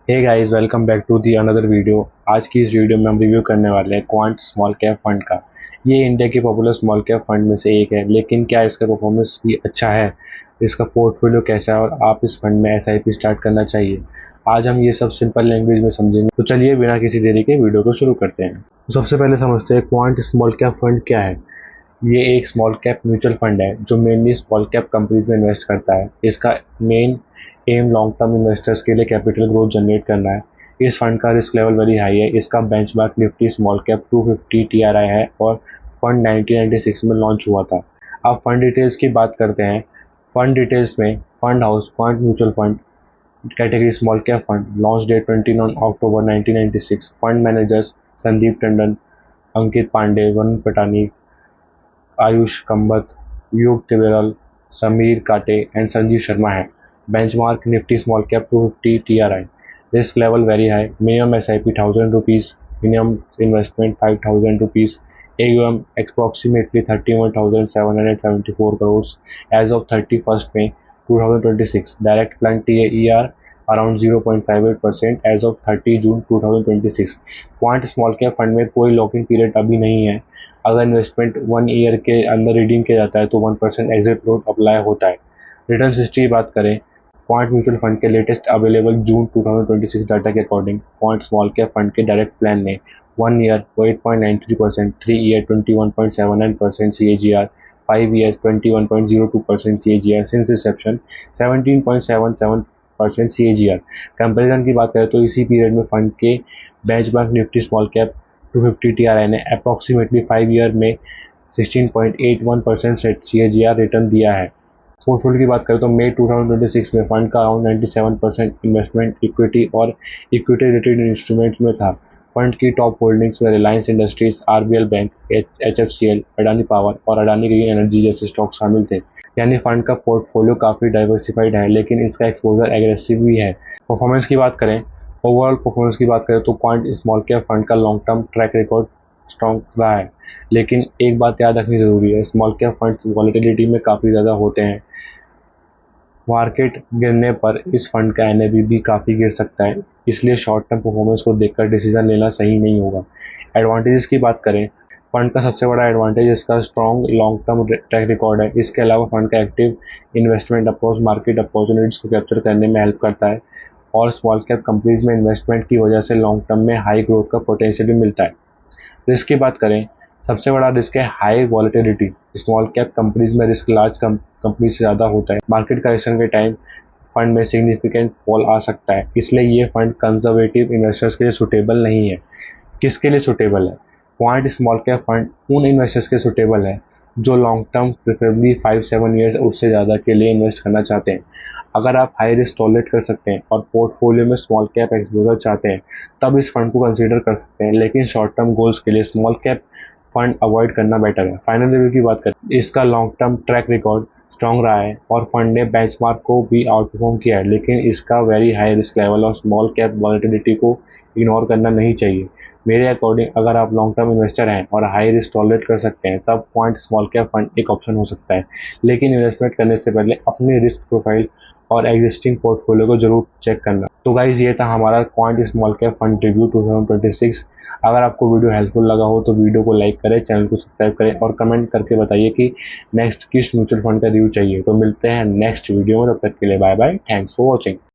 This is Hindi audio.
Hey guys, welcome back to the another video. आज की इस वीडियो में हम रिव्यू करने वाले हैं क्वांट स्मॉल कैप फंड का। ये इंडिया के पॉपुलर स्मॉल कैप फंड में से एक है, लेकिन क्या इसका परफॉर्मेंस भी अच्छा है, इसका पोर्टफोलियो कैसा है और आप इस फंड में एसआईपी स्टार्ट करना चाहिए। आज हम ये सब सिंपल लैंग्वेज में समझेंगे, तो चलिए बिना किसी देरी के वीडियो को शुरू करते हैं। तो सबसे पहले समझते हैं क्वांट स्मॉल कैप फंड क्या है। ये एक स्मॉल कैप म्यूचुअल फंड है जो मेनली स्मॉल कैप कंपनीज में इन्वेस्ट करता है। इसका main M long term investors के लिए कैपिटल ग्रोथ जनरेट करना है। इस फंड का रिस्क लेवल वेरी हाई है। इसका benchmark Nifty small cap 250 TRI है और फंड 1996 में लॉन्च हुआ था। अब फंड डिटेल्स की बात करते हैं। फंड डिटेल्स में fund house Quant mutual fund category small cap fund, launch date 29 October 1996। Fund managers Sandeep Tandon, Ankit Pande, Varun Patani, Ayush Kambat, Yug Tibrewal, Sameer Kate and Sanjeev Sharma है। Benchmark Nifty small cap 250 TRI. Risk level very high. Minimum SIP 1000 rupees, minimum investment 5000 rupees. AUM approximately 31,774 crores as of 31st May 2026. Direct plan TAER around 0.58% as of 30 June 2026. Quant small cap fund में कोई लॉक इन पीरियड अभी नहीं है। अगर इन्वेस्टमेंट 1 ईयर के अंदर रिडीम किया जाता है तो 1% एग्जिट फ्लोट अप्लाई होता है। रिटर्न हिस्ट्री की बात करें, क्वांट म्यूचुअल फंड के लेटेस्ट अवेलेबल जून 2026 डाटा के according quant small cap fund के डायरेक्ट प्लान ने 1 year 8.93%, 3 year 21.79% CAGR, 5 year 21.02% CAGR since Inception, 17.77% CAGR। Comparison की बात करें तो इसी पीरियड में फंड के benchmark Nifty small cap 250 TRI ने अप्रॉक्सीमेटली 5 ईयर में 16.81% CAGR रिटर्न दिया है। पोर्टफोलियो की बात करें तो मई 2026 में फंड का अराउंड 97% इन्वेस्टमेंट इक्विटी और इक्विटी रिलेटेड इंस्ट्रूमेंट्स में था। फंड की टॉप होल्डिंग्स में Reliance industries, RBL bank, HFCL, Adani power और अडानी ग्रीन एनर्जी जैसे स्टॉक शामिल थे। यानी फंड का पोर्टफोलियो काफ़ी डाइवर्सिफाइड है, लेकिन इसका एक्सपोजर एग्रेसिव भी है। परफॉर्मेंस की बात करें, ओवरऑल परफॉर्मेंस की बात करें तो क्वांट स्मॉल कैप फंड का long term track record strong रहा है। लेकिन एक बात याद रखनी ज़रूरी है, स्मॉल कैप फंड्स वॉलेटिलिटी में काफ़ी ज़्यादा होते हैं। मार्केट गिरने पर इस फंड का NAV भी काफ़ी गिर सकता है, इसलिए शॉर्ट टर्म परफॉर्मेंस को देखकर डिसीजन लेना सही नहीं होगा। एडवांटेजेस की बात करें, फंड का सबसे बड़ा एडवांटेज इसका strong long term track record है। इसके अलावा फंड का active investment approach market opportunities को कैप्चर करने में हेल्प करता है और स्मॉल कैप कंपनीज में इन्वेस्टमेंट की वजह से लॉन्ग टर्म में हाई ग्रोथ का पोटेंशियल भी मिलता है। रिस्क की बात करें, सबसे बड़ा रिस्क है high volatility. Small cap companies में रिस्क लार्ज कंपनी से ज़्यादा होता है। मार्केट करेक्शन के टाइम फंड में सिग्निफिकेंट फॉल आ सकता है, इसलिए ये फंड कंजर्वेटिव इन्वेस्टर्स के लिए सुटेबल नहीं है। किसके लिए सुटेबल है? क्वांट स्मॉल कैप फंड उन इन्वेस्टर्स के सुटेबल है जो लॉन्ग टर्म प्रेफरेबली 5-7 ईयर्स उससे ज़्यादा के लिए इन्वेस्ट करना चाहते हैं। अगर आप हाई रिस्क टॉलरेट कर सकते हैं और पोर्टफोलियो में स्मॉल कैप एक्सपोजर चाहते हैं, तब इस फंड को कंसीडर कर सकते हैं, लेकिन शॉर्ट टर्म गोल्स के लिए स्मॉल कैप फंड अवॉइड करना बेटर है। फाइनल रिव्यू की बात करें, इसका long term track record strong रहा है और फंड ने बेंचमार्क को भी आउट परफॉर्म किया है, लेकिन इसका वेरी हाई रिस्क लेवल और स्मॉल कैप वॉलेटिलिटी को इग्नोर करना नहीं चाहिए। मेरे अकॉर्डिंग अगर आप लॉन्ग टर्म इन्वेस्टर हैं और हाई रिस्क टॉलरेट कर सकते हैं, तब क्वांट स्मॉल कैप फंड एक ऑप्शन हो सकता है, लेकिन इन्वेस्टमेंट करने से पहले अपने रिस्क प्रोफाइल और एग्जिस्टिंग पोर्टफोलियो को जरूर चेक करना। तो गाइज, ये था हमारा quant small cap fund review 2026। अगर आपको वीडियो हेल्पफुल लगा हो तो वीडियो को लाइक करें, चैनल को सब्सक्राइब करें और कमेंट करके बताइए कि नेक्स्ट किस म्यूचुअल फंड का रिव्यू चाहिए। तो मिलते हैं नेक्स्ट वीडियो में, तब तक के लिए bye bye, thanks for watching.